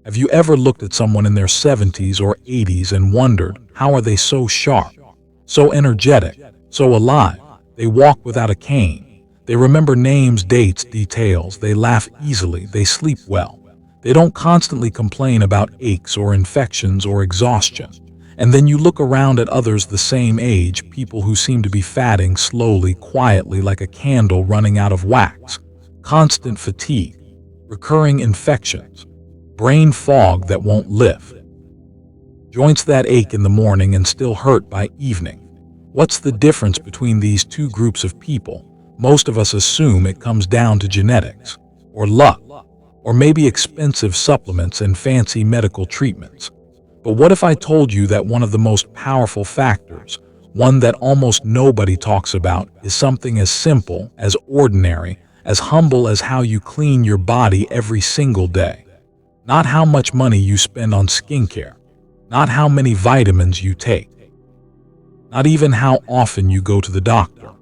Have you ever looked at someone in their 70s or 80s and wondered, how are they so sharp, so energetic, so alive? They walk without a cane. They remember names, dates, details. They laugh easily. They sleep well. They don't constantly complain about aches or infections or exhaustion. And then you look around at others the same age, people who seem to be fatting slowly, quietly, like a candle running out of wax. Constant fatigue, recurring infections, brain fog that won't lift, joints that ache in the morning and still hurt by evening. What's the difference between these two groups of people? Most of us assume it comes down to genetics, or luck, or maybe expensive supplements and fancy medical treatments. But what if I told you that one of the most powerful factors, one that almost nobody talks about, is something as simple, as ordinary, as humble as how you clean your body every single day? Not how much money you spend on skincare, not how many vitamins you take, not even how often you go to the doctor,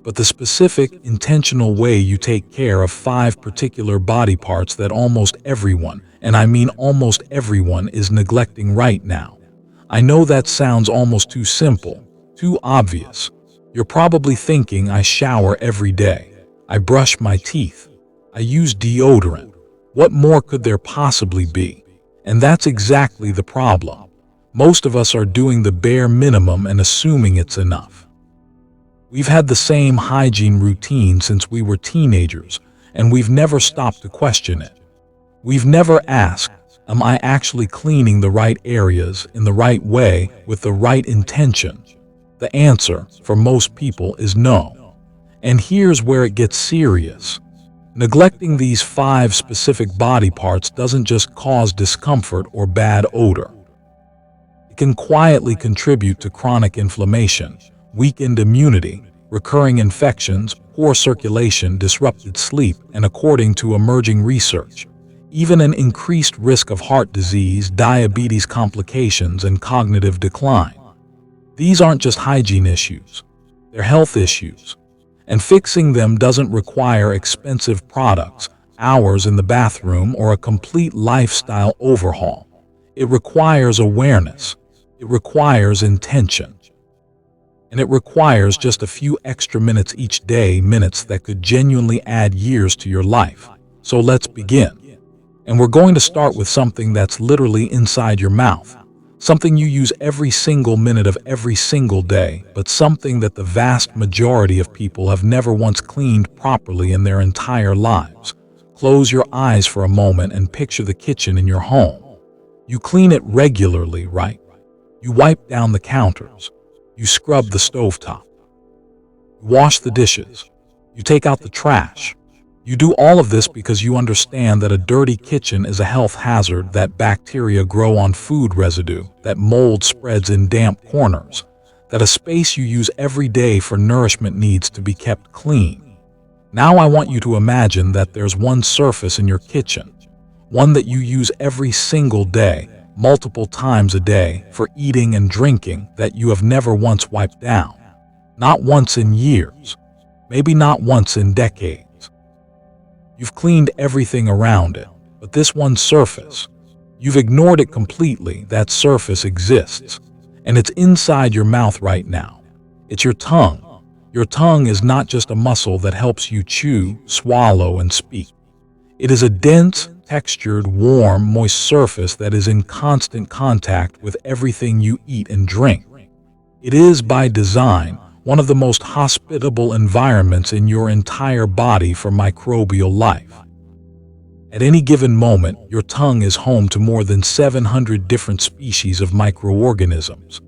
but the specific, intentional way you take care of 5 particular body parts that almost everyone, and I mean almost everyone, is neglecting right now. I know that sounds almost too simple, too obvious. You're probably thinking, I shower every day, I brush my teeth, I use deodorant. What more could there possibly be? And that's exactly the problem. Most of us are doing the bare minimum and assuming it's enough. We've had the same hygiene routine since we were teenagers, and we've never stopped to question it. We've never asked, am I actually cleaning the right areas in the right way with the right intention? The answer, for most people, is no. And here's where it gets serious. Neglecting these 5 specific body parts doesn't just cause discomfort or bad odor. It can quietly contribute to chronic inflammation, weakened immunity, recurring infections, poor circulation, disrupted sleep, and according to emerging research, even an increased risk of heart disease, diabetes complications, and cognitive decline. These aren't just hygiene issues, they're health issues. And fixing them doesn't require expensive products, hours in the bathroom, or a complete lifestyle overhaul. It requires awareness. It requires intention. And it requires just a few extra minutes each day, minutes that could genuinely add years to your life. So let's begin. And we're going to start with something that's literally inside your mouth. Something you use every single minute of every single day, but something that the vast majority of people have never once cleaned properly in their entire lives. Close your eyes for a moment and picture the kitchen in your home. You clean it regularly, right? You wipe down the counters. You scrub the stovetop. You wash the dishes. You take out the trash. You do all of this because you understand that a dirty kitchen is a health hazard, that bacteria grow on food residue, that mold spreads in damp corners, that a space you use every day for nourishment needs to be kept clean. Now I want you to imagine that there's one surface in your kitchen, one that you use every single day, multiple times a day, for eating and drinking, that you have never once wiped down. Not once in years, maybe not once in decades. You've cleaned everything around it, but this one surface, you've ignored it completely. That surface exists, and it's inside your mouth right now. It's your tongue. Your tongue is not just a muscle that helps you chew, swallow, and speak. It is a dense, textured, warm, moist surface that is in constant contact with everything you eat and drink. It is, by design, one of the most hospitable environments in your entire body for microbial life. At any given moment, your tongue is home to more than 700 different species of microorganisms.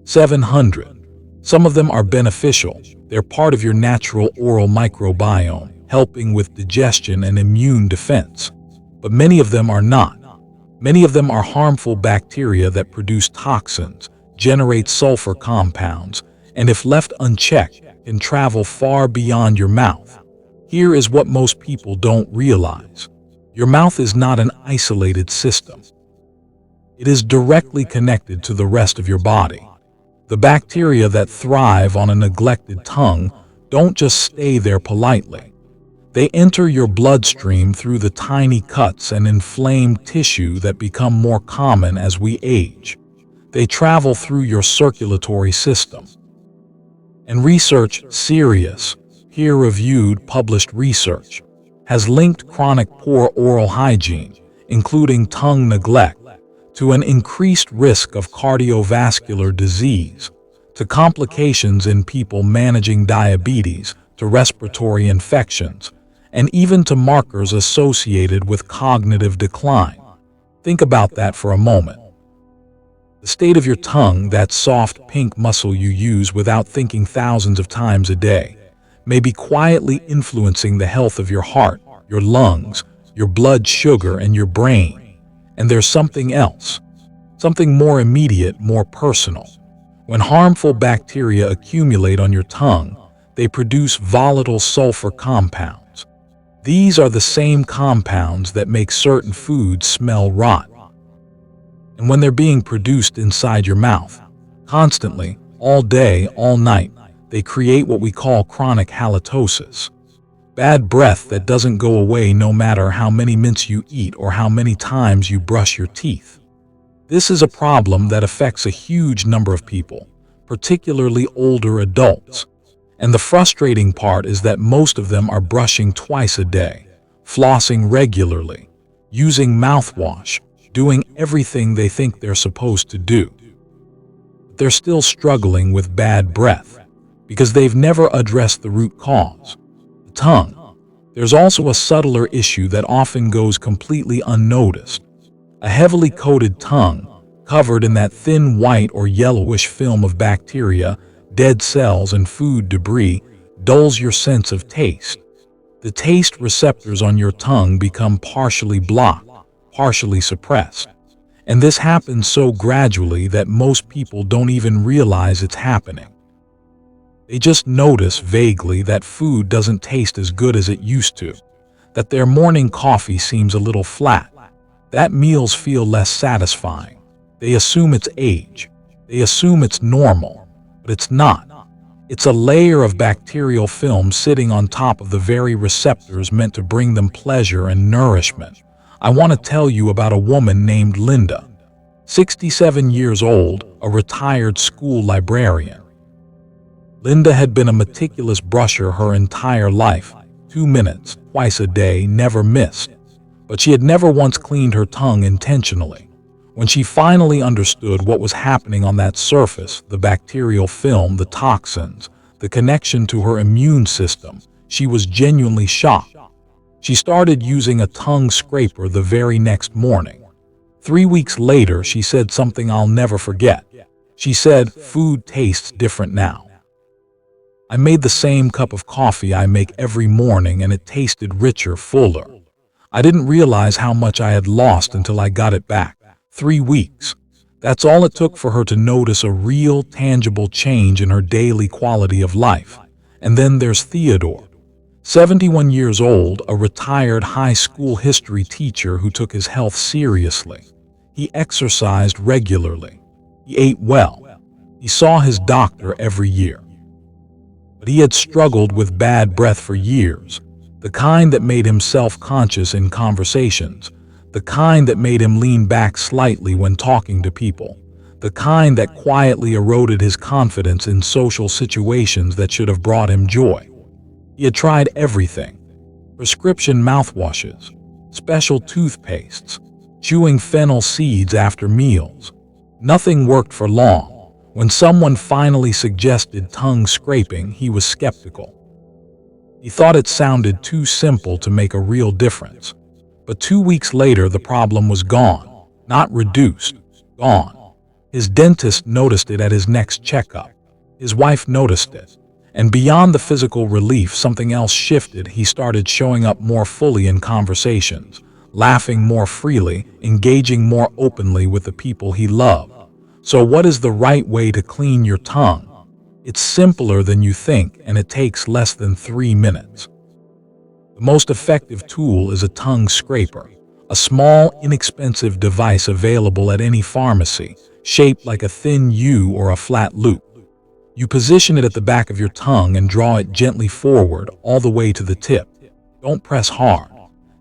700. Some of them are beneficial. They're part of your natural oral microbiome, helping with digestion and immune defense. But many of them are not. Many of them are harmful bacteria that produce toxins, generate sulfur compounds, and if left unchecked, can travel far beyond your mouth. Here is what most people don't realize. Your mouth is not an isolated system. It is directly connected to the rest of your body. The bacteria that thrive on a neglected tongue don't just stay there politely. They enter your bloodstream through the tiny cuts and inflamed tissue that become more common as we age. They travel through your circulatory system. And research, serious, peer-reviewed, published research, has linked chronic poor oral hygiene, including tongue neglect, to an increased risk of cardiovascular disease, to complications in people managing diabetes, to respiratory infections, and even to markers associated with cognitive decline. Think about that for a moment. The state of your tongue, that soft pink muscle you use without thinking thousands of times a day, may be quietly influencing the health of your heart, your lungs, your blood sugar, and your brain. And there's something else, something more immediate, more personal. When harmful bacteria accumulate on your tongue, they produce volatile sulfur compounds. These are the same compounds that make certain foods smell rotten. And when they're being produced inside your mouth, constantly, all day, all night, they create what we call chronic halitosis. Bad breath that doesn't go away no matter how many mints you eat or how many times you brush your teeth. This is a problem that affects a huge number of people, particularly older adults. And the frustrating part is that most of them are brushing twice a day, flossing regularly, using mouthwash, doing everything they think they're supposed to do. But they're still struggling with bad breath because they've never addressed the root cause, the tongue. There's also a subtler issue that often goes completely unnoticed. A heavily coated tongue, covered in that thin white or yellowish film of bacteria, dead cells, and food debris, dulls your sense of taste. The taste receptors on your tongue become partially blocked, partially suppressed. And this happens so gradually that most people don't even realize it's happening. They just notice vaguely that food doesn't taste as good as it used to, that their morning coffee seems a little flat, that meals feel less satisfying. They assume it's age. They assume it's normal, but it's not. It's a layer of bacterial film sitting on top of the very receptors meant to bring them pleasure and nourishment. I want to tell you about a woman named Linda, 67 years old, a retired school librarian. Linda had been a meticulous brusher her entire life, 2 minutes, twice a day, never missed. But she had never once cleaned her tongue intentionally. When she finally understood what was happening on that surface, the bacterial film, the toxins, the connection to her immune system, she was genuinely shocked. She started using a tongue scraper the very next morning. 3 weeks later, she said something I'll never forget. She said, "Food tastes different now. I made the same cup of coffee I make every morning and it tasted richer, fuller. I didn't realize how much I had lost until I got it back." 3 weeks. That's all it took for her to notice a real, tangible change in her daily quality of life. And then there's Theodore, 71 years old, a retired high school history teacher who took his health seriously. He exercised regularly. He ate well. He saw his doctor every year. But he had struggled with bad breath for years, the kind that made him self-conscious in conversations, the kind that made him lean back slightly when talking to people, the kind that quietly eroded his confidence in social situations that should have brought him joy. He had tried everything: prescription mouthwashes, special toothpastes, chewing fennel seeds after meals. Nothing worked for long. When someone finally suggested tongue scraping, he was skeptical. He thought it sounded too simple to make a real difference. But 2 weeks later, the problem was gone. Not reduced, gone. His dentist noticed it at his next checkup. His wife noticed it. And beyond the physical relief, something else shifted. He started showing up more fully in conversations, laughing more freely, engaging more openly with the people he loved. So what is the right way to clean your tongue? It's simpler than you think, and it takes less than 3 minutes. The most effective tool is a tongue scraper, a small, inexpensive device available at any pharmacy, shaped like a thin U or a flat loop. You position it at the back of your tongue and draw it gently forward all the way to the tip. Don't press hard.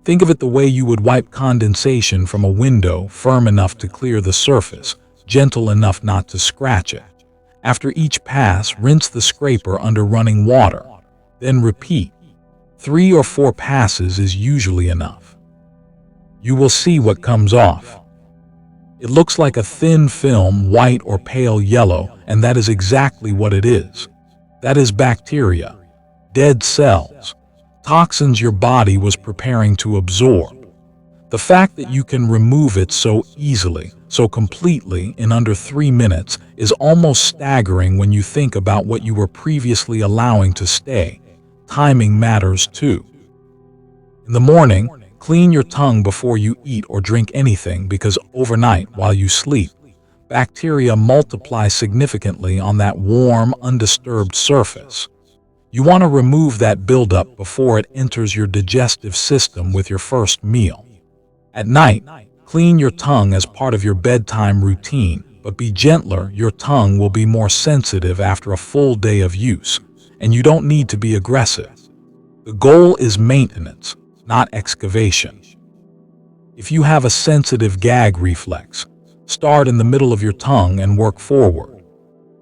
Think of it the way you would wipe condensation from a window, firm enough to clear the surface, gentle enough not to scratch it. After each pass, rinse the scraper under running water. Then repeat. 3 or 4 passes is usually enough. You will see what comes off. It looks like a thin film, white or pale yellow, and that is exactly what it is. That is bacteria, dead cells, toxins your body was preparing to absorb. The fact that you can remove it so easily, so completely in under 3 minutes is almost staggering when you think about what you were previously allowing to stay. Timing matters too. In the morning, clean your tongue before you eat or drink anything because overnight, while you sleep, bacteria multiply significantly on that warm, undisturbed surface. You want to remove that buildup before it enters your digestive system with your first meal. At night, clean your tongue as part of your bedtime routine, but be gentler. Your tongue will be more sensitive after a full day of use, and you don't need to be aggressive. The goal is maintenance, not excavation. If you have a sensitive gag reflex, start in the middle of your tongue and work forward.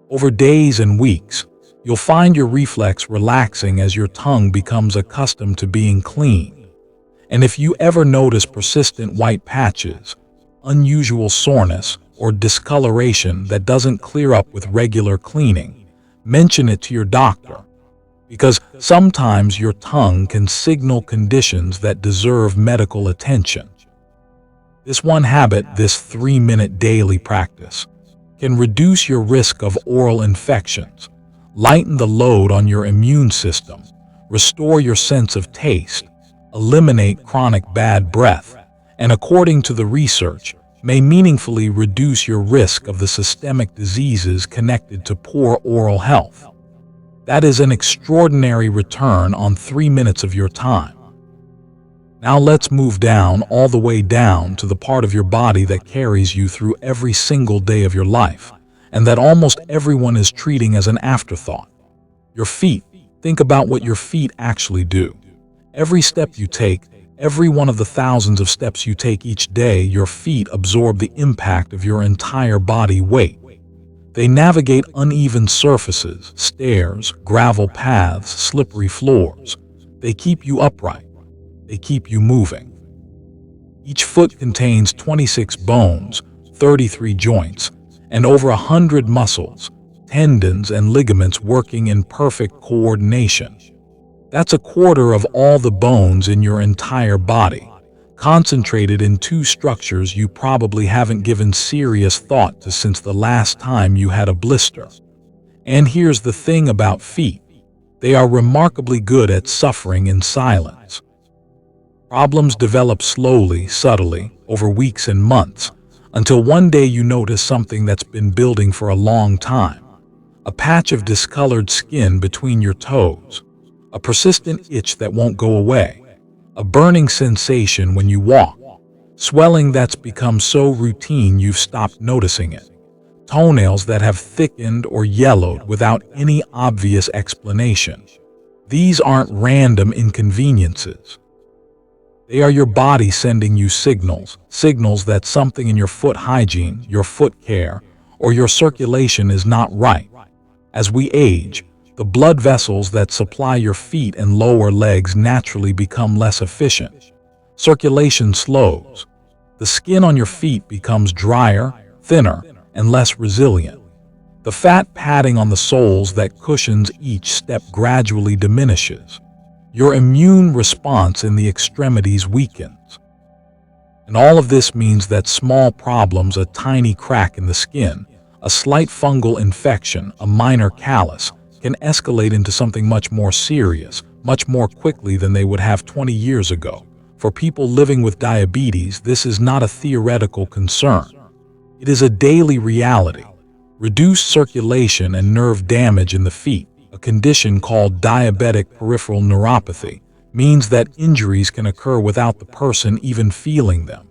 Over days and weeks, you'll find your reflex relaxing as your tongue becomes accustomed to being clean. And if you ever notice persistent white patches, unusual soreness, or discoloration that doesn't clear up with regular cleaning, mention it to your doctor, because sometimes your tongue can signal conditions that deserve medical attention. This one habit, this 3-minute daily practice, can reduce your risk of oral infections, lighten the load on your immune system, restore your sense of taste, eliminate chronic bad breath, and according to the research, may meaningfully reduce your risk of the systemic diseases connected to poor oral health. That is an extraordinary return on 3 minutes of your time. Now let's move down, all the way down to the part of your body that carries you through every single day of your life, and that almost everyone is treating as an afterthought. Your feet. Think about what your feet actually do. Every step you take, every one of the thousands of steps you take each day, your feet absorb the impact of your entire body weight. They navigate uneven surfaces, stairs, gravel paths, slippery floors. They keep you upright. They keep you moving. Each foot contains 26 bones, 33 joints, and over 100 muscles, tendons, and ligaments working in perfect coordination. That's a quarter of all the bones in your entire body, concentrated in 2 structures you probably haven't given serious thought to since the last time you had a blister. And here's the thing about feet. They are remarkably good at suffering in silence. Problems develop slowly, subtly, over weeks and months, until one day you notice something that's been building for a long time. A patch of discolored skin between your toes. A persistent itch that won't go away, a burning sensation when you walk, swelling that's become so routine you've stopped noticing it, toenails that have thickened or yellowed without any obvious explanation. These aren't random inconveniences. They are your body sending you signals that something in your foot hygiene, your foot care, or your circulation is not right. As we age, the blood vessels that supply your feet and lower legs naturally become less efficient. Circulation slows. The skin on your feet becomes drier, thinner, and less resilient. The fat padding on the soles that cushions each step gradually diminishes. Your immune response in the extremities weakens. And all of this means that small problems, a tiny crack in the skin, a slight fungal infection, a minor callus, can escalate into something much more serious, much more quickly than they would have 20 years ago. For people living with diabetes, this is not a theoretical concern. It is a daily reality. Reduced circulation and nerve damage in the feet, a condition called diabetic peripheral neuropathy, means that injuries can occur without the person even feeling them.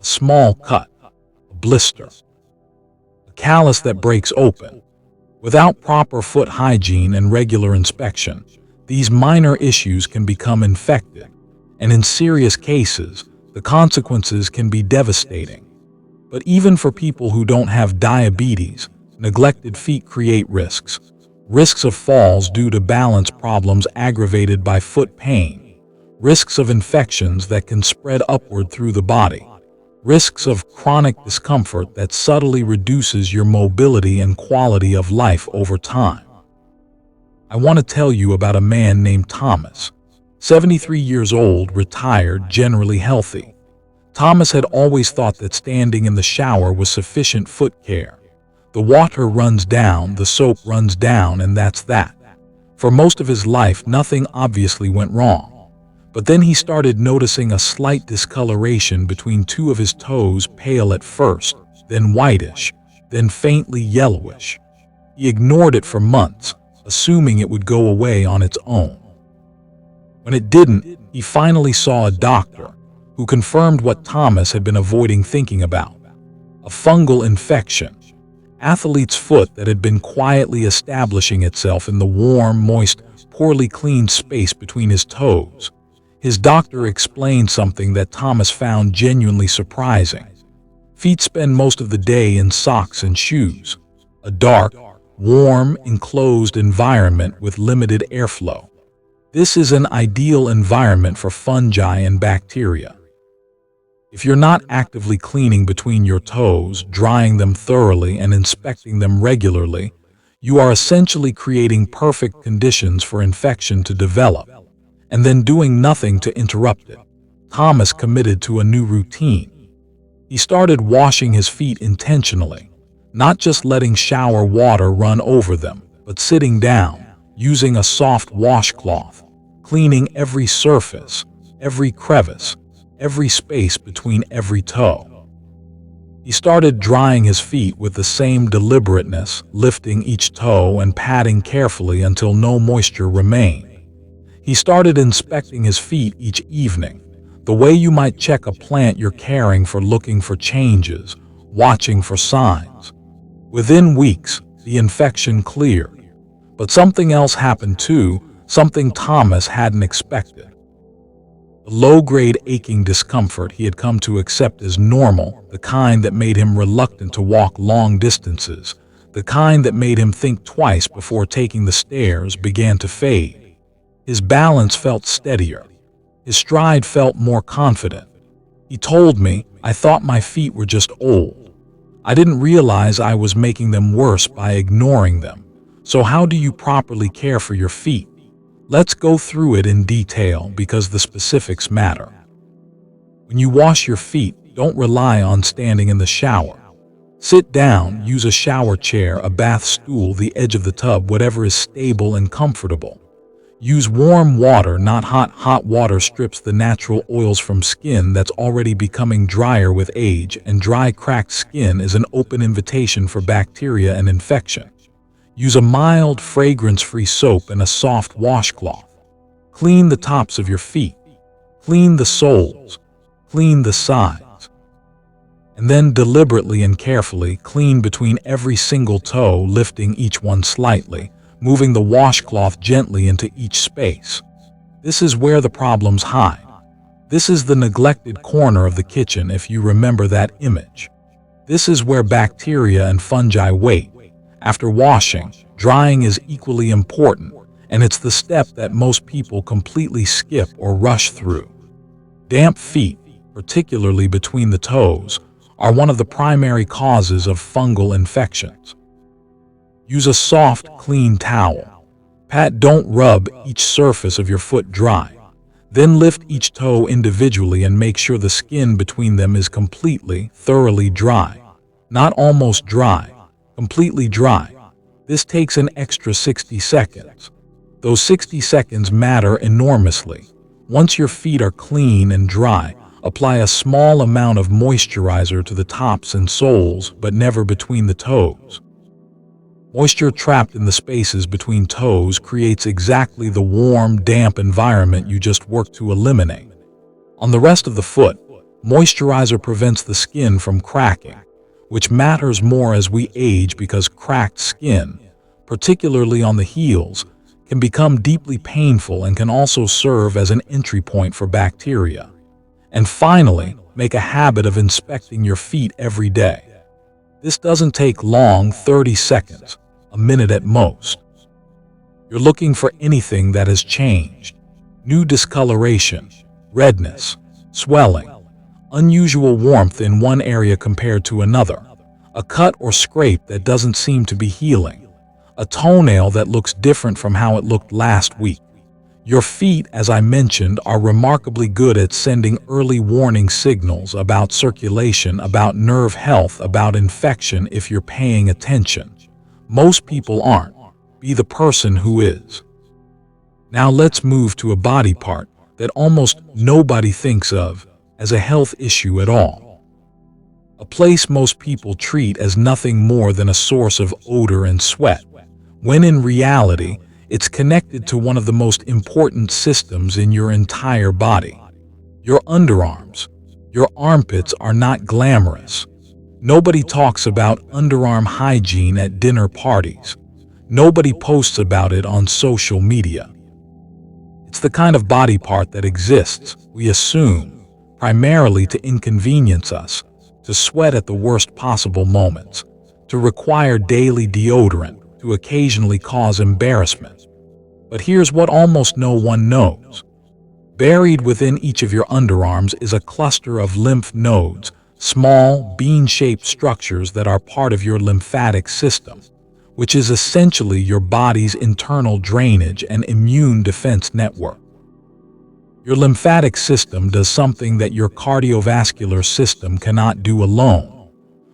A small cut, a blister, a callus that breaks open. Without proper foot hygiene and regular inspection, these minor issues can become infected, and in serious cases, the consequences can be devastating. But even for people who don't have diabetes, neglected feet create risks. Risks of falls due to balance problems aggravated by foot pain. Risks of infections that can spread upward through the body. Risks of chronic discomfort that subtly reduces your mobility and quality of life over time. I want to tell you about a man named Thomas, 73 years old, retired, generally healthy. Thomas had always thought that standing in the shower was sufficient foot care. The water runs down, the soap runs down, and that's that. For most of his life, nothing obviously went wrong. But then he started noticing a slight discoloration between two of his toes, pale at first, then whitish, then faintly yellowish. He ignored it for months, assuming it would go away on its own. When it didn't, he finally saw a doctor who confirmed what Thomas had been avoiding thinking about: a fungal infection. Athlete's foot that had been quietly establishing itself in the warm, moist, poorly cleaned space between his toes. His doctor explained something that Thomas found genuinely surprising. Feet spend most of the day in socks and shoes, a dark, warm, enclosed environment with limited airflow. This is an ideal environment for fungi and bacteria. If you're not actively cleaning between your toes, drying them thoroughly, and inspecting them regularly, you are essentially creating perfect conditions for infection to develop, and then doing nothing to interrupt it. Thomas committed to a new routine. He started washing his feet intentionally, not just letting shower water run over them, but sitting down, using a soft washcloth, cleaning every surface, every crevice, every space between every toe. He started drying his feet with the same deliberateness, lifting each toe and patting carefully until no moisture remained. He started inspecting his feet each evening, the way you might check a plant you're caring for, looking for changes, watching for signs. Within weeks, the infection cleared. But something else happened too, something Thomas hadn't expected. The low-grade aching discomfort he had come to accept as normal, the kind that made him reluctant to walk long distances, the kind that made him think twice before taking the stairs, began to fade. His balance felt steadier. His stride felt more confident. He told me, "I thought my feet were just old. I didn't realize I was making them worse by ignoring them." So how do you properly care for your feet? Let's go through it in detail because the specifics matter. When you wash your feet, don't rely on standing in the shower. Sit down, use a shower chair, a bath stool, the edge of the tub, whatever is stable and comfortable. Use warm water, not hot. Hot water strips the natural oils from skin that's already becoming drier with age, and dry, cracked skin is an open invitation for bacteria and infection. Use a mild, fragrance-free soap and a soft washcloth. Clean the tops of your feet. Clean the soles. Clean the sides. And then deliberately and carefully clean between every single toe, lifting each one slightly, moving the washcloth gently into each space. This is where the problems hide. This is the neglected corner of the kitchen, if you remember that image. This is where bacteria and fungi wait. After washing, drying is equally important, and it's the step that most people completely skip or rush through. Damp feet, particularly between the toes, are one of the primary causes of fungal infections. Use a soft, clean towel. Pat, don't rub each surface of your foot dry. Then lift each toe individually and make sure the skin between them is completely, thoroughly dry. Not almost dry, completely dry. This takes an extra 60 seconds. Those 60 seconds matter enormously. Once your feet are clean and dry, apply a small amount of moisturizer to the tops and soles, but never between the toes. Moisture trapped in the spaces between toes creates exactly the warm, damp environment you just worked to eliminate. On the rest of the foot, moisturizer prevents the skin from cracking, which matters more as we age because cracked skin, particularly on the heels, can become deeply painful and can also serve as an entry point for bacteria. And finally, make a habit of inspecting your feet every day. This doesn't take long, 30 seconds, a minute at most. You're looking for anything that has changed. New discoloration, redness, swelling, unusual warmth in one area compared to another, a cut or scrape that doesn't seem to be healing, a toenail that looks different from how it looked last week. Your feet, as I mentioned, are remarkably good at sending early warning signals about circulation, about nerve health, about infection if you're paying attention. Most people aren't. Be the person who is. Now let's move to a body part that almost nobody thinks of as a health issue at all. A place most people treat as nothing more than a source of odor and sweat, when in reality, it's connected to one of the most important systems in your entire body. Your underarms. Your armpits are not glamorous. Nobody talks about underarm hygiene at dinner parties. Nobody posts about it on social media. It's the kind of body part that exists, we assume, primarily to inconvenience us, to sweat at the worst possible moments, to require daily deodorant, to occasionally cause embarrassment. But here's what almost no one knows. Buried within each of your underarms is a cluster of lymph nodes, small, bean-shaped structures that are part of your lymphatic system, which is essentially your body's internal drainage and immune defense network. Your lymphatic system does something that your cardiovascular system cannot do alone.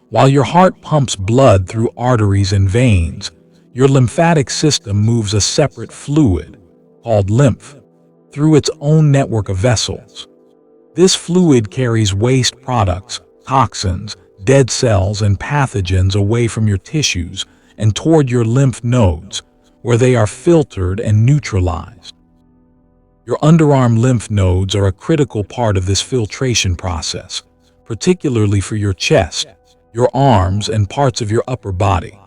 While your heart pumps blood through arteries and veins, your lymphatic system moves a separate fluid, called lymph, through its own network of vessels. This fluid carries waste products, toxins, dead cells, and pathogens away from your tissues and toward your lymph nodes, where they are filtered and neutralized. Your underarm lymph nodes are a critical part of this filtration process, particularly for your chest, your arms, and parts of your upper body.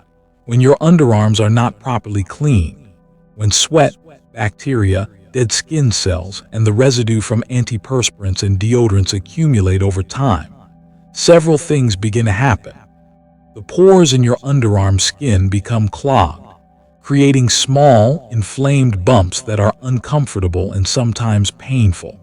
When your underarms are not properly cleaned, when sweat, bacteria, dead skin cells, and the residue from antiperspirants and deodorants accumulate over time, several things begin to happen. The pores in your underarm skin become clogged, creating small, inflamed bumps that are uncomfortable and sometimes painful.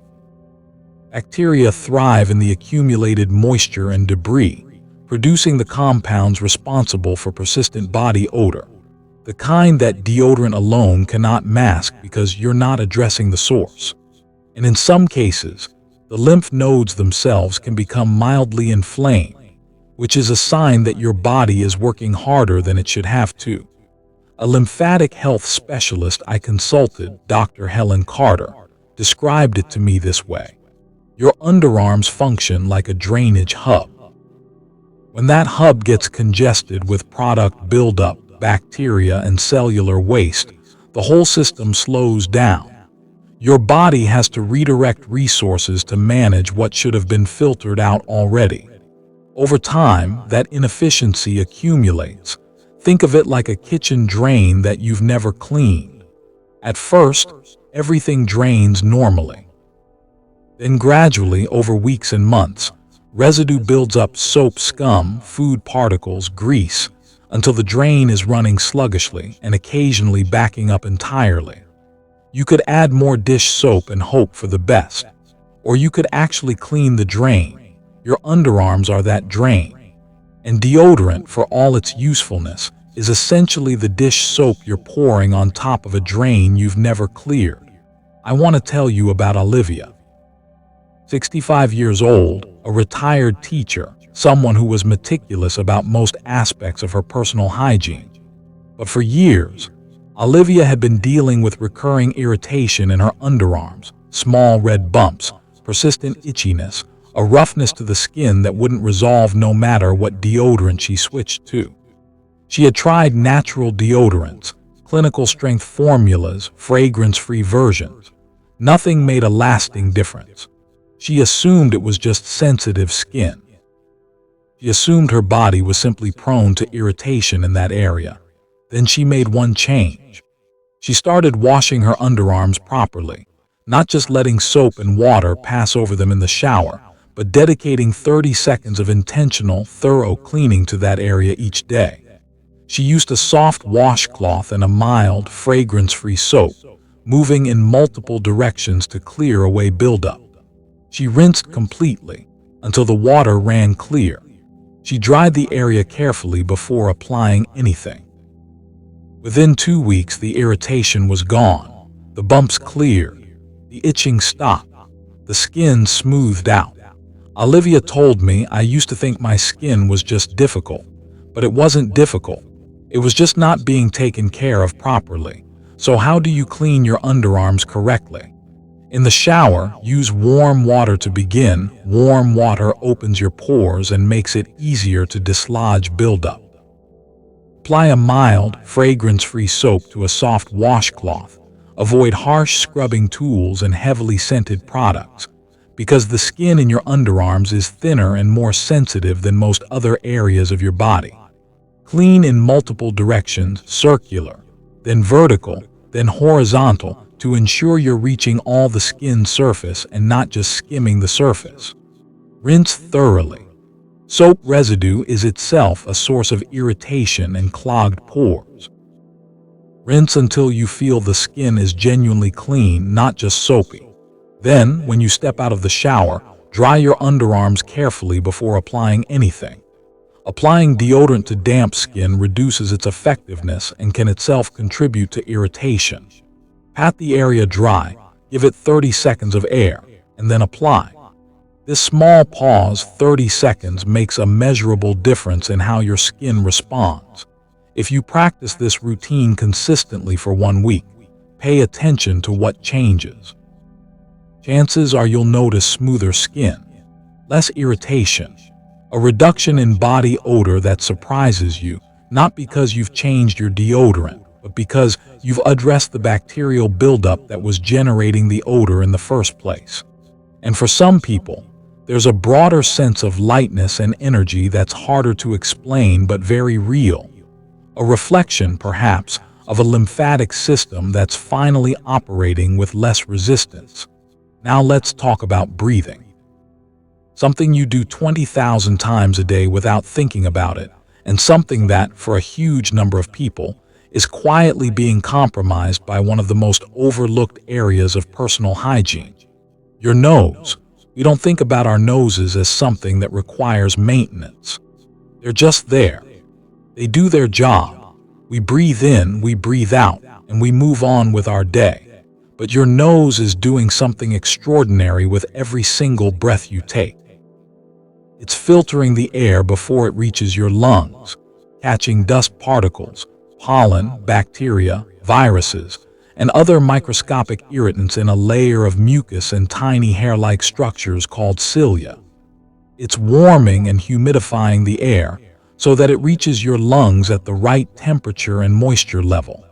Bacteria thrive in the accumulated moisture and debris, producing the compounds responsible for persistent body odor, the kind that deodorant alone cannot mask because you're not addressing the source. And in some cases, the lymph nodes themselves can become mildly inflamed, which is a sign that your body is working harder than it should have to. A lymphatic health specialist I consulted, Dr. Helen Carter, described it to me this way. Your underarms function like a drainage hub. When that hub gets congested with product buildup, bacteria, and cellular waste, the whole system slows down. Your body has to redirect resources to manage what should have been filtered out already. Over time, that inefficiency accumulates. Think of it like a kitchen drain that you've never cleaned. At first, everything drains normally. Then gradually, over weeks and months, residue builds up soap scum, food particles, grease, until the drain is running sluggishly and occasionally backing up entirely. You could add more dish soap and hope for the best, or you could actually clean the drain. Your underarms are that drain. And deodorant, for all its usefulness, is essentially the dish soap you're pouring on top of a drain you've never cleared. I want to tell you about Olivia. 65 years old, a retired teacher, someone who was meticulous about most aspects of her personal hygiene. But for years, Olivia had been dealing with recurring irritation in her underarms, small red bumps, persistent itchiness, a roughness to the skin that wouldn't resolve no matter what deodorant she switched to. She had tried natural deodorants, clinical-strength formulas, fragrance-free versions. Nothing made a lasting difference. She assumed it was just sensitive skin. She assumed her body was simply prone to irritation in that area. Then she made one change. She started washing her underarms properly, not just letting soap and water pass over them in the shower, but dedicating 30 seconds of intentional, thorough cleaning to that area each day. She used a soft washcloth and a mild, fragrance-free soap, moving in multiple directions to clear away buildup. She rinsed completely until the water ran clear. She dried the area carefully before applying anything. Within 2 weeks, the irritation was gone. The bumps cleared. The itching stopped. The skin smoothed out. Olivia told me, "I used to think my skin was just difficult, but it wasn't difficult. It was just not being taken care of properly." So how do you clean your underarms correctly? In the shower, use warm water to begin. Warm water opens your pores and makes it easier to dislodge buildup. Apply a mild, fragrance-free soap to a soft washcloth. Avoid harsh scrubbing tools and heavily scented products, because the skin in your underarms is thinner and more sensitive than most other areas of your body. Clean in multiple directions, circular, then vertical, then horizontal, to ensure you're reaching all the skin surface and not just skimming the surface. Rinse thoroughly. Soap residue is itself a source of irritation and clogged pores. Rinse until you feel the skin is genuinely clean, not just soapy. Then, when you step out of the shower, dry your underarms carefully before applying anything. Applying deodorant to damp skin reduces its effectiveness and can itself contribute to irritation. Pat the area dry, give it 30 seconds of air, and then apply. This small pause, 30 seconds, makes a measurable difference in how your skin responds. If you practice this routine consistently for 1 week, pay attention to what changes. Chances are you'll notice smoother skin, less irritation, a reduction in body odor that surprises you, not because you've changed your deodorant, but because you've addressed the bacterial buildup that was generating the odor in the first place. And for some people, there's a broader sense of lightness and energy that's harder to explain but very real. A reflection, perhaps, of a lymphatic system that's finally operating with less resistance. Now let's talk about breathing. Something you do 20,000 times a day without thinking about it, and something that, for a huge number of people, is quietly being compromised by one of the most overlooked areas of personal hygiene: your nose. We don't think about our noses as something that requires maintenance. They're just there. They do their job. We breathe in, we breathe out, and we move on with our day. But your nose is doing something extraordinary with every single breath you take. It's filtering the air before it reaches your lungs, catching dust particles, pollen, bacteria, viruses, and other microscopic irritants in a layer of mucus and tiny hair-like structures called cilia. It's warming and humidifying the air so that it reaches your lungs at the right temperature and moisture level.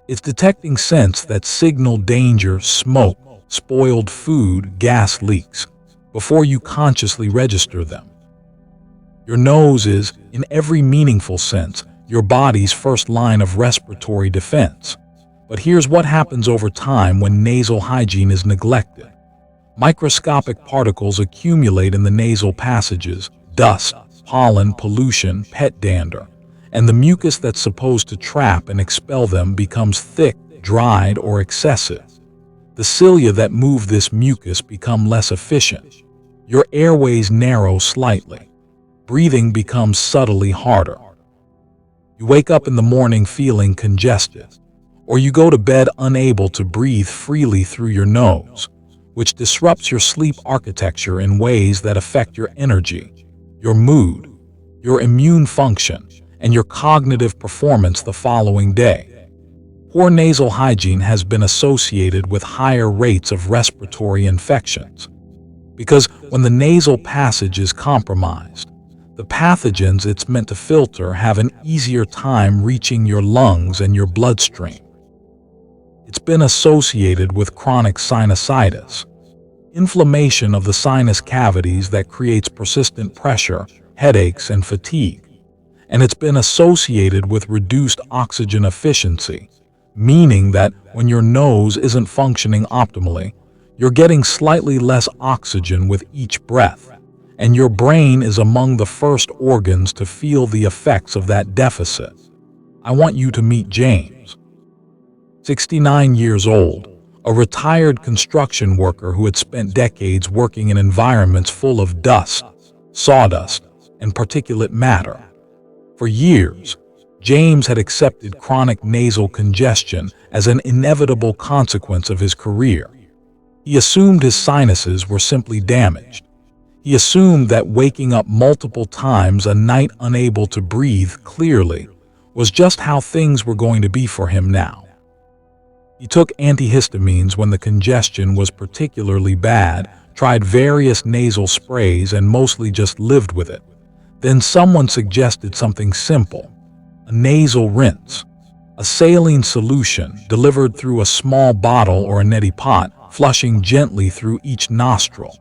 It's detecting scents that signal danger, smoke, spoiled food, gas leaks, before you consciously register them. Your nose is, in every meaningful sense, your body's first line of respiratory defense. But here's what happens over time when nasal hygiene is neglected. Microscopic particles accumulate in the nasal passages: dust, pollen, pollution, pet dander, and the mucus that's supposed to trap and expel them becomes thick, dried, or excessive. The cilia that move this mucus become less efficient. Your airways narrow slightly. Breathing becomes subtly harder. You wake up in the morning feeling congested, or you go to bed unable to breathe freely through your nose, which disrupts your sleep architecture in ways that affect your energy, your mood, your immune function, and your cognitive performance the following day. Poor nasal hygiene has been associated with higher rates of respiratory infections, because when the nasal passage is compromised, the pathogens it's meant to filter have an easier time reaching your lungs and your bloodstream. It's been associated with chronic sinusitis, inflammation of the sinus cavities that creates persistent pressure, headaches, and fatigue. And it's been associated with reduced oxygen efficiency, meaning that when your nose isn't functioning optimally, you're getting slightly less oxygen with each breath, and your brain is among the first organs to feel the effects of that deficit. I want you to meet James, 69 years old, a retired construction worker who had spent decades working in environments full of dust, sawdust, and particulate matter. For years, James had accepted chronic nasal congestion as an inevitable consequence of his career. He assumed his sinuses were simply damaged. He assumed that waking up multiple times a night unable to breathe clearly was just how things were going to be for him now. He took antihistamines when the congestion was particularly bad, tried various nasal sprays, and mostly just lived with it. Then someone suggested something simple: a nasal rinse, a saline solution delivered through a small bottle or a neti pot, flushing gently through each nostril.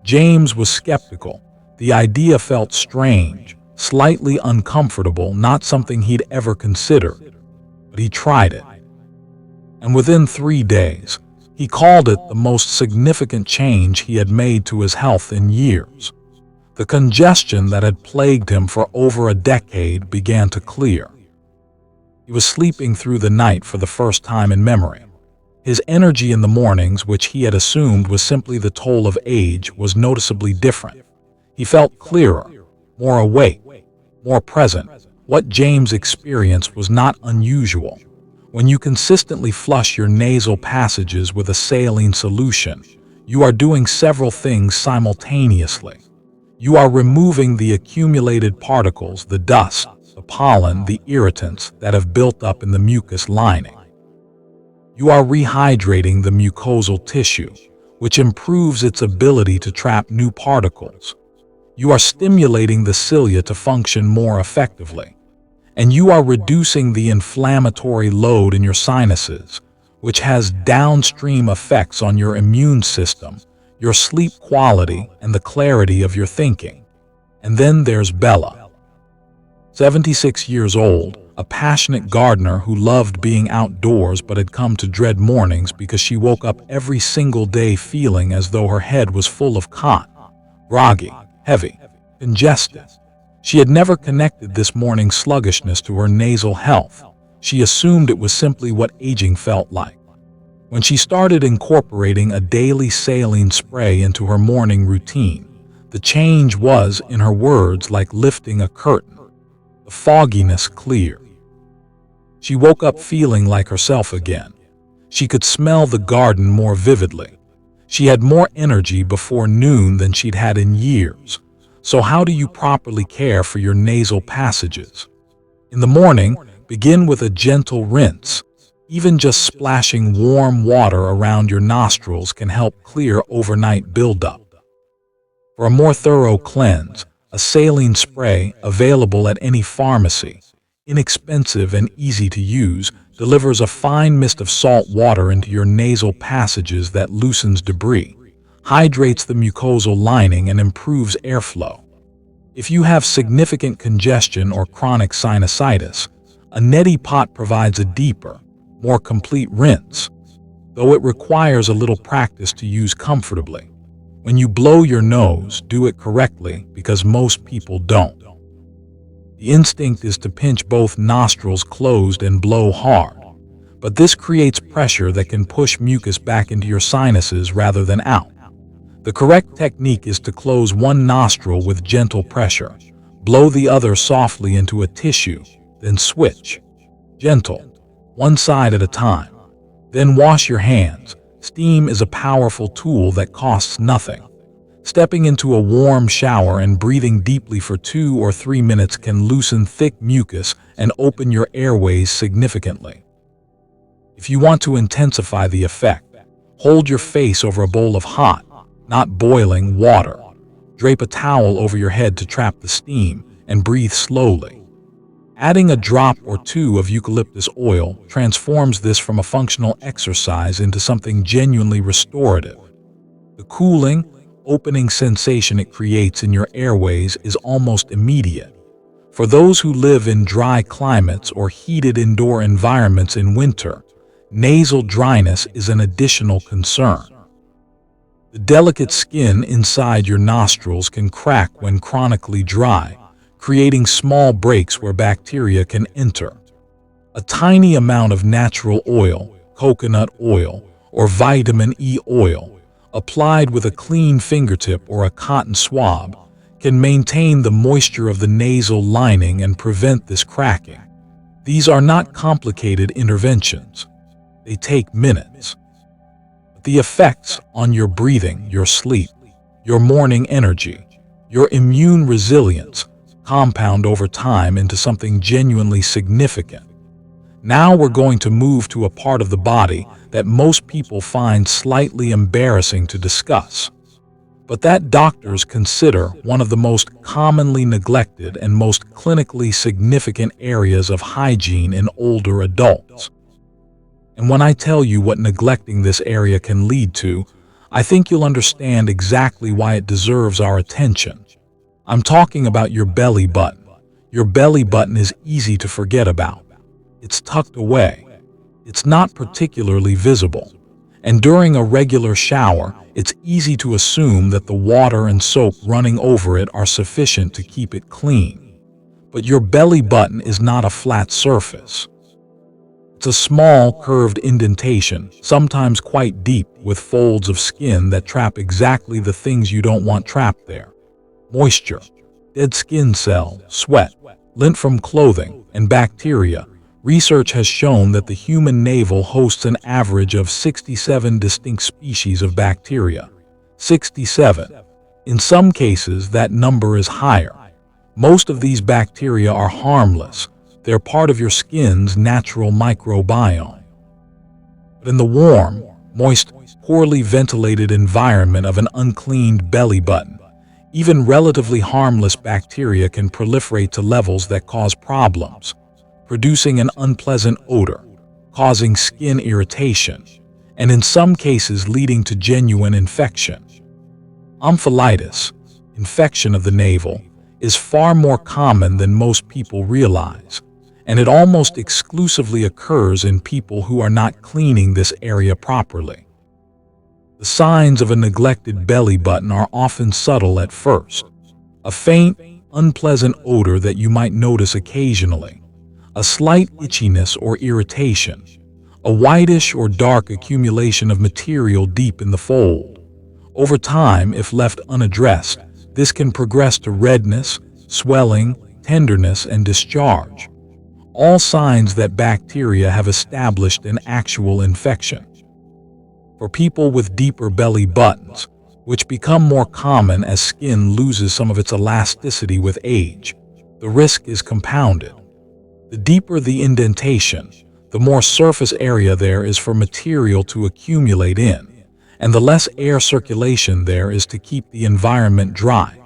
James was skeptical. The idea felt strange, slightly uncomfortable, not something he'd ever considered. But he tried it. And within 3 days, he called it the most significant change he had made to his health in years. The congestion that had plagued him for over a decade began to clear. He was sleeping through the night for the first time in memory. His energy in the mornings, which he had assumed was simply the toll of age, was noticeably different. He felt clearer, more awake, more present. What James experienced was not unusual. When you consistently flush your nasal passages with a saline solution, you are doing several things simultaneously. You are removing the accumulated particles, the dust, the pollen, the irritants that have built up in the mucus lining. You are rehydrating the mucosal tissue, which improves its ability to trap new particles. You are stimulating the cilia to function more effectively. And you are reducing the inflammatory load in your sinuses, which has downstream effects on your immune system, your sleep quality, and the clarity of your thinking. And then there's Bella, 76 years old, a passionate gardener who loved being outdoors but had come to dread mornings because she woke up every single day feeling as though her head was full of cotton, groggy, heavy, congested. She had never connected this morning's sluggishness to her nasal health. She assumed it was simply what aging felt like. When she started incorporating a daily saline spray into her morning routine, the change was, in her words, like lifting a curtain. The fogginess cleared. She woke up feeling like herself again. She could smell the garden more vividly. She had more energy before noon than she'd had in years. So how do you properly care for your nasal passages? In the morning, begin with a gentle rinse. Even just splashing warm water around your nostrils can help clear overnight buildup. For a more thorough cleanse, a saline spray, available at any pharmacy, inexpensive and easy to use, delivers a fine mist of salt water into your nasal passages that loosens debris, hydrates the mucosal lining, and improves airflow. If you have significant congestion or chronic sinusitis, a neti pot provides a deeper, more complete rinse, though it requires a little practice to use comfortably. When you blow your nose, do it correctly, because most people don't. The instinct is to pinch both nostrils closed and blow hard, but this creates pressure that can push mucus back into your sinuses rather than out. The correct technique is to close one nostril with gentle pressure, blow the other softly into a tissue, then switch. Gentle, one side at a time. Then wash your hands. Steam is a powerful tool that costs nothing. Stepping into a warm shower and breathing deeply for 2 or 3 minutes can loosen thick mucus and open your airways significantly. If you want to intensify the effect, hold your face over a bowl of hot, not boiling, water. Drape a towel over your head to trap the steam and breathe slowly. Adding a drop or 2 of eucalyptus oil transforms this from a functional exercise into something genuinely restorative. The cooling, opening sensation it creates in your airways is almost immediate. For those who live in dry climates or heated indoor environments in winter, nasal dryness is an additional concern. The delicate skin inside your nostrils can crack when chronically dry, creating small breaks where bacteria can enter. A tiny amount of natural oil, coconut oil, or vitamin E oil, applied with a clean fingertip or a cotton swab, can maintain the moisture of the nasal lining and prevent this cracking. These are not complicated interventions. They take minutes. But the effects on your breathing, your sleep, your morning energy, your immune resilience compound over time into something genuinely significant. Now we're going to move to a part of the body that most people find slightly embarrassing to discuss, but that doctors consider one of the most commonly neglected and most clinically significant areas of hygiene in older adults. And when I tell you what neglecting this area can lead to, I think you'll understand exactly why it deserves our attention. I'm talking about your belly button. Your belly button is easy to forget about. It's tucked away. It's not particularly visible. And during a regular shower, it's easy to assume that the water and soap running over it are sufficient to keep it clean. But your belly button is not a flat surface. It's a small, curved indentation, sometimes quite deep, with folds of skin that trap exactly the things you don't want trapped there. Moisture, dead skin cells, sweat, lint from clothing, and bacteria. Research has shown that the human navel hosts an average of 67 distinct species of bacteria. 67. In some cases, that number is higher. Most of these bacteria are harmless. They're part of your skin's natural microbiome. But in the warm, moist, poorly ventilated environment of an uncleaned belly button, even relatively harmless bacteria can proliferate to levels that cause problems, producing an unpleasant odor, causing skin irritation, and in some cases leading to genuine infection. Omphalitis, infection of the navel, is far more common than most people realize, and it almost exclusively occurs in people who are not cleaning this area properly. The signs of a neglected belly button are often subtle at first. A faint, unpleasant odor that you might notice occasionally, a slight itchiness or irritation, a whitish or dark accumulation of material deep in the fold. Over time, if left unaddressed, this can progress to redness, swelling, tenderness, and discharge. All signs that bacteria have established an actual infection. For people with deeper belly buttons, which become more common as skin loses some of its elasticity with age, the risk is compounded. The deeper the indentation, the more surface area there is for material to accumulate in, and the less air circulation there is to keep the environment dry.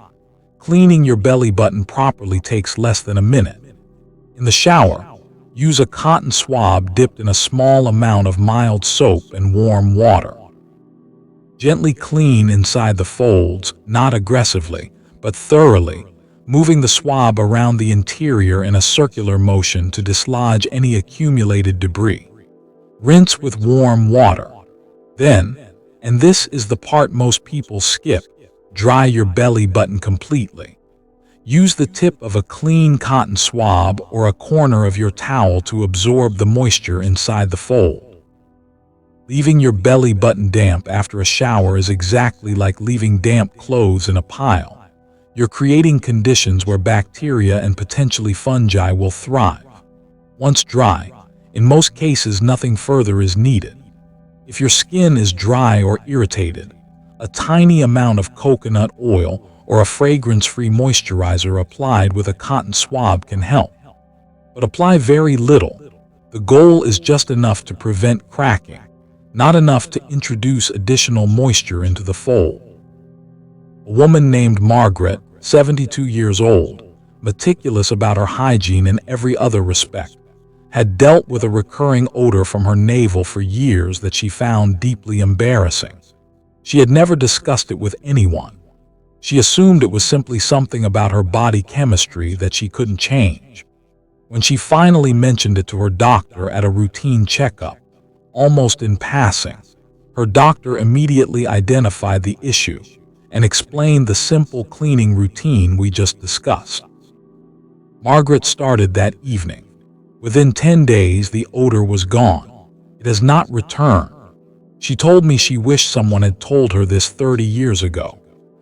Cleaning your belly button properly takes less than a minute. In the shower, use a cotton swab dipped in a small amount of mild soap and warm water. Gently clean inside the folds, not aggressively, but thoroughly, moving the swab around the interior in a circular motion to dislodge any accumulated debris. Rinse with warm water. Then, and this is the part most people skip, dry your belly button completely. Use the tip of a clean cotton swab or a corner of your towel to absorb the moisture inside the fold. Leaving your belly button damp after a shower is exactly like leaving damp clothes in a pile. You're creating conditions where bacteria and potentially fungi will thrive. Once dry, in most cases nothing further is needed. If your skin is dry or irritated, a tiny amount of coconut oil or a fragrance-free moisturizer applied with a cotton swab can help. But apply very little. The goal is just enough to prevent cracking, not enough to introduce additional moisture into the fold. A woman named Margaret, 72 years old, meticulous about her hygiene in every other respect, had dealt with a recurring odor from her navel for years that she found deeply embarrassing. She had never discussed it with anyone. She assumed it was simply something about her body chemistry that she couldn't change. When she finally mentioned it to her doctor at a routine checkup, almost in passing. Her doctor immediately identified the issue and explained the simple cleaning routine we just discussed. Margaret started that evening. Within 10 days, the odor was gone. It has not returned. She told me she wished someone had told her this 30 years ago,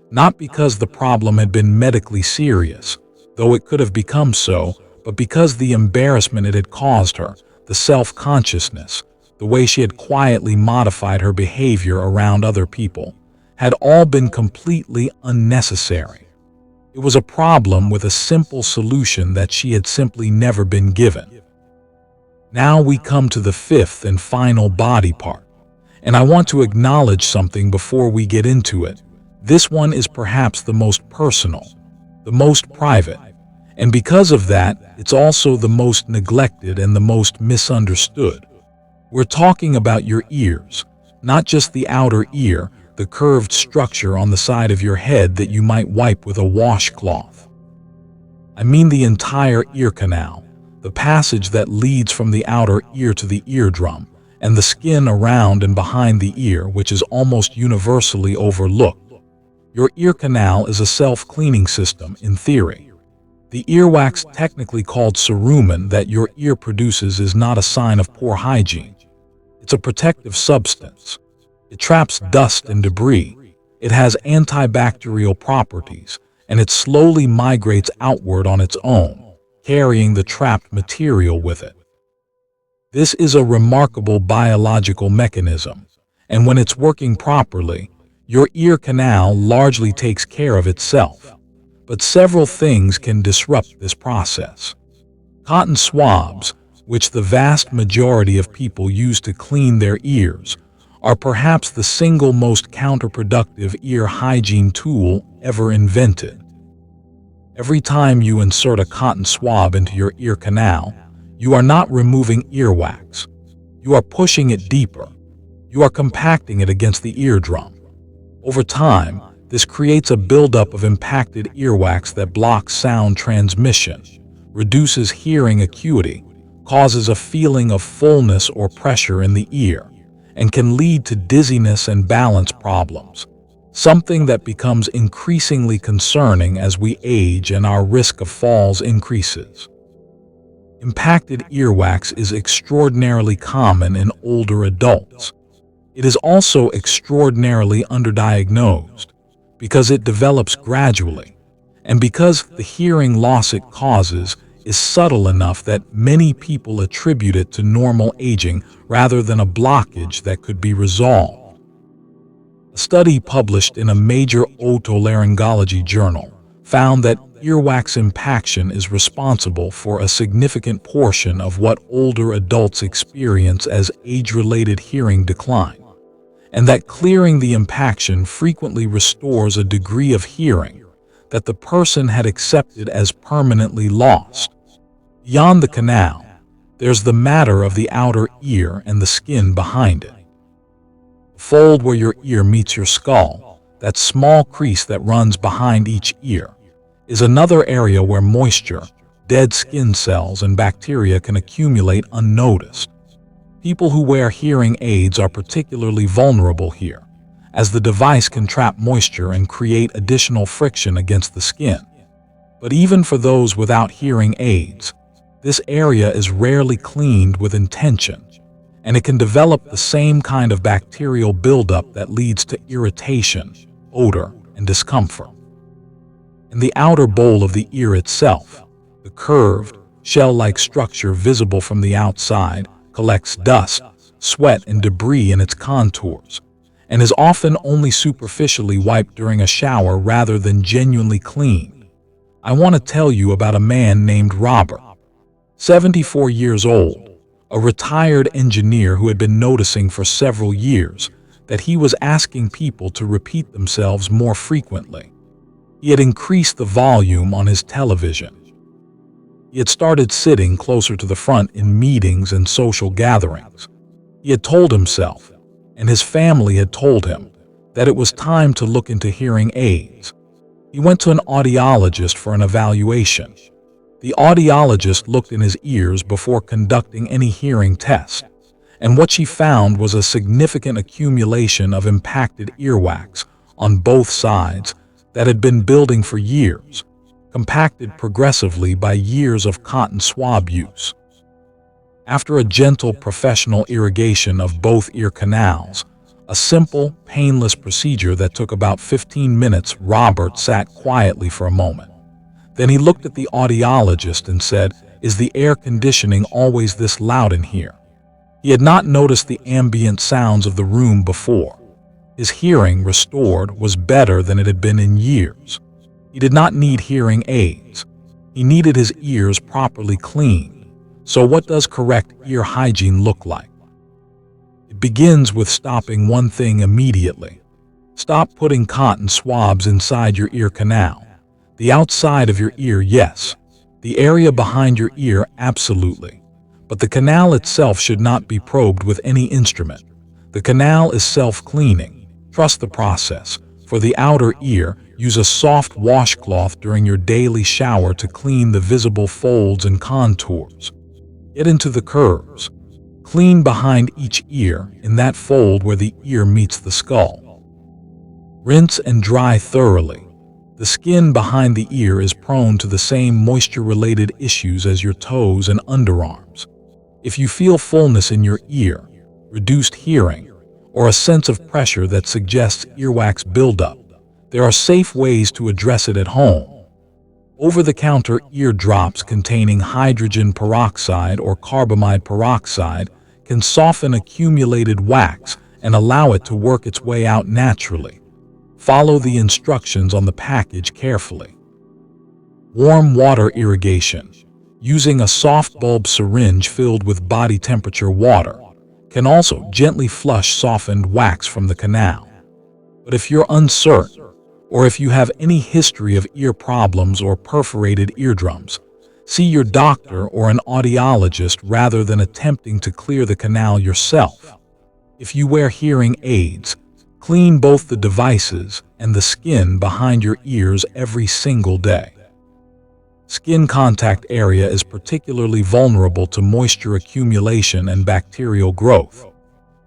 not because the problem had been medically serious, though it could have become so, but because the embarrassment it had caused her, the self-consciousness, the way she had quietly modified her behavior around other people, had all been completely unnecessary. It was a problem with a simple solution that she had simply never been given. Now we come to the fifth and final body part, and I want to acknowledge something before we get into it. This one is perhaps the most personal, the most private, and because of that, it's also the most neglected and the most misunderstood. We're talking about your ears, not just the outer ear, the curved structure on the side of your head that you might wipe with a washcloth. I mean the entire ear canal, the passage that leads from the outer ear to the eardrum, and the skin around and behind the ear, which is almost universally overlooked. Your ear canal is a self-cleaning system in theory. The earwax, technically called cerumen, that your ear produces is not a sign of poor hygiene. It's a protective substance. It traps dust and debris. It has antibacterial properties, and it slowly migrates outward on its own, carrying the trapped material with it. This is a remarkable biological mechanism, and when it's working properly, your ear canal largely takes care of itself. But several things can disrupt this process. Cotton swabs, which the vast majority of people use to clean their ears, are perhaps the single most counterproductive ear hygiene tool ever invented. Every time you insert a cotton swab into your ear canal, you are not removing earwax. You are pushing it deeper. You are compacting it against the eardrum. Over time, this creates a buildup of impacted earwax that blocks sound transmission, reduces hearing acuity, causes a feeling of fullness or pressure in the ear, and can lead to dizziness and balance problems, something that becomes increasingly concerning as we age and our risk of falls increases. Impacted earwax is extraordinarily common in older adults. It is also extraordinarily underdiagnosed because it develops gradually, and because the hearing loss it causes is subtle enough that many people attribute it to normal aging rather than a blockage that could be resolved. A study published in a major otolaryngology journal found that earwax impaction is responsible for a significant portion of what older adults experience as age-related hearing decline, and that clearing the impaction frequently restores a degree of hearing that the person had accepted as permanently lost. Beyond the canal, there's the matter of the outer ear and the skin behind it. The fold where your ear meets your skull, that small crease that runs behind each ear, is another area where moisture, dead skin cells, and bacteria can accumulate unnoticed. People who wear hearing aids are particularly vulnerable here, as the device can trap moisture and create additional friction against the skin. But even for those without hearing aids, this area is rarely cleaned with intention, and it can develop the same kind of bacterial buildup that leads to irritation, odor, and discomfort. In the outer bowl of the ear itself, the curved, shell-like structure visible from the outside collects dust, sweat, and debris in its contours, and is often only superficially wiped during a shower rather than genuinely cleaned. I want to tell you about a man named Robert, 74 years old, a retired engineer who had been noticing for several years that he was asking people to repeat themselves more frequently. He had increased the volume on his television. He had started sitting closer to the front in meetings and social gatherings. He had told himself, and his family had told him, that it was time to look into hearing aids. He went to an audiologist for an evaluation. The audiologist looked in his ears before conducting any hearing test, and what she found was a significant accumulation of impacted earwax on both sides that had been building for years, compacted progressively by years of cotton swab use. After a gentle professional irrigation of both ear canals, a simple, painless procedure that took about 15 minutes, Robert sat quietly for a moment. Then he looked at the audiologist and said, "Is the air conditioning always this loud in here?" He had not noticed the ambient sounds of the room before. His hearing, restored, was better than it had been in years. He did not need hearing aids. He needed his ears properly cleaned. So what does correct ear hygiene look like? It begins with stopping one thing immediately. Stop putting cotton swabs inside your ear canal. The outside of your ear, yes. The area behind your ear, absolutely. But the canal itself should not be probed with any instrument. The canal is self-cleaning. Trust the process. For the outer ear, use a soft washcloth during your daily shower to clean the visible folds and contours. Get into the curves. Clean behind each ear, in that fold where the ear meets the skull. Rinse and dry thoroughly. The skin behind the ear is prone to the same moisture-related issues as your toes and underarms. If you feel fullness in your ear, reduced hearing, or a sense of pressure that suggests earwax buildup, there are safe ways to address it at home. Over-the-counter ear drops containing hydrogen peroxide or carbamide peroxide can soften accumulated wax and allow it to work its way out naturally. Follow the instructions on the package carefully. Warm water irrigation. Using a soft bulb syringe filled with body temperature water can also gently flush softened wax from the canal. But if you're uncertain, or if you have any history of ear problems or perforated eardrums, see your doctor or an audiologist rather than attempting to clear the canal yourself. If you wear hearing aids, clean both the devices and the skin behind your ears every single day. Skin contact area is particularly vulnerable to moisture accumulation and bacterial growth.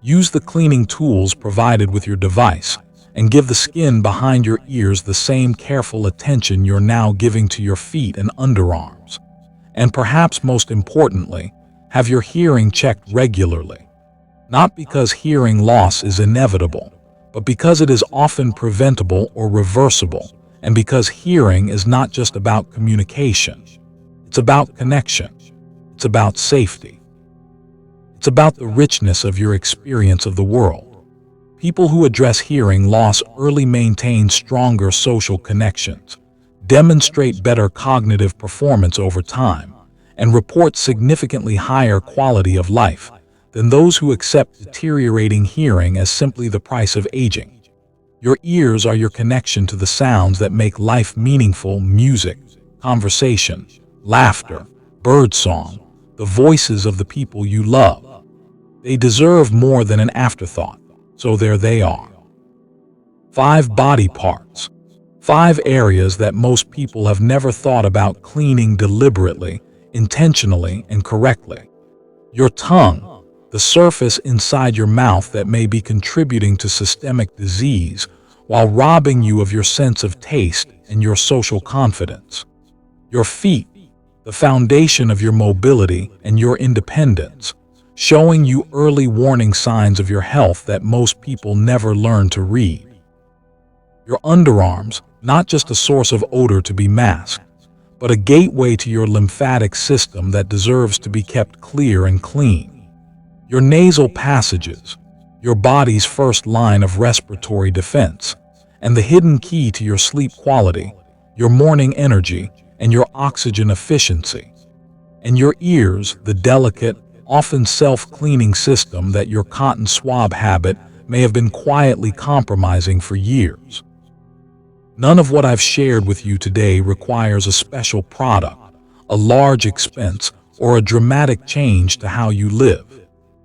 Use the cleaning tools provided with your device and give the skin behind your ears the same careful attention you're now giving to your feet and underarms. And perhaps most importantly, have your hearing checked regularly. Not because hearing loss is inevitable, but because it is often preventable or reversible, and because hearing is not just about communication. It's about connection. It's about safety. It's about the richness of your experience of the world. People who address hearing loss early maintain stronger social connections, demonstrate better cognitive performance over time, and report significantly higher quality of life than those who accept deteriorating hearing as simply the price of aging. Your ears are your connection to the sounds that make life meaningful: music, conversation, laughter, birdsong, the voices of the people you love. They deserve more than an afterthought. So there they are. 5 body parts. 5 areas that most people have never thought about cleaning deliberately, intentionally, and correctly. Your tongue, the surface inside your mouth that may be contributing to systemic disease while robbing you of your sense of taste and your social confidence. Your feet, the foundation of your mobility and your independence, showing you early warning signs of your health that most people never learn to read. Your underarms, not just a source of odor to be masked, but a gateway to your lymphatic system that deserves to be kept clear and clean. Your nasal passages, your body's first line of respiratory defense, and the hidden key to your sleep quality, your morning energy, and your oxygen efficiency. And your ears, the delicate, often self-cleaning system that your cotton swab habit may have been quietly compromising for years. None of what I've shared with you today requires a special product, a large expense, or a dramatic change to how you live.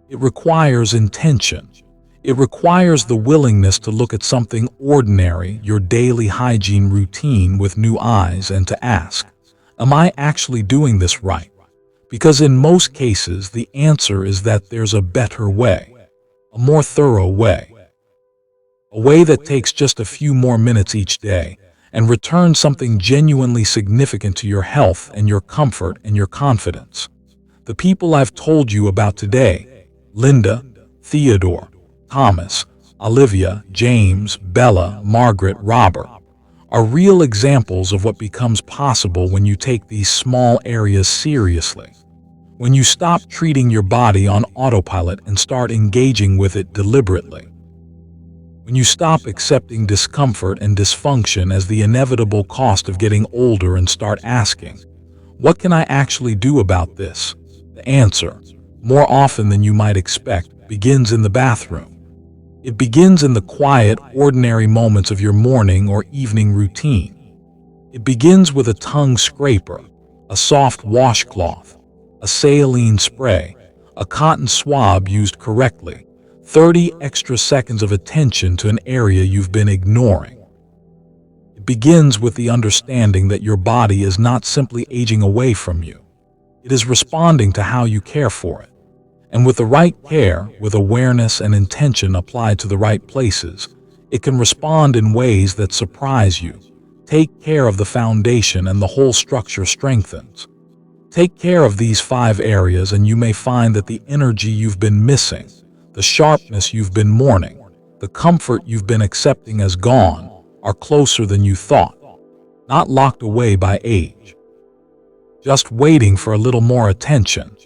It requires intention. It requires the willingness to look at something ordinary, your daily hygiene routine, with new eyes and to ask, am I actually doing this right? Because in most cases, the answer is that there's a better way, a more thorough way, a way that takes just a few more minutes each day and returns something genuinely significant to your health and your comfort and your confidence. The people I've told you about today, Linda, Theodore, Thomas, Olivia, James, Bella, Margaret, Robert, are real examples of what becomes possible when you take these small areas seriously. When you stop treating your body on autopilot and start engaging with it deliberately. When you stop accepting discomfort and dysfunction as the inevitable cost of getting older and start asking, what can I actually do about this? The answer, more often than you might expect, begins in the bathroom. It begins in the quiet, ordinary moments of your morning or evening routine. It begins with a tongue scraper, a soft washcloth, a saline spray, a cotton swab used correctly, 30 extra seconds of attention to an area you've been ignoring. It begins with the understanding that your body is not simply aging away from you. It is responding to how you care for it. And with the right care, with awareness and intention applied to the right places, it can respond in ways that surprise you. Take care of the foundation and the whole structure strengthens. Take care of these 5 areas and you may find that the energy you've been missing, the sharpness you've been mourning, the comfort you've been accepting as gone, are closer than you thought, not locked away by age. Just waiting for a little more attention.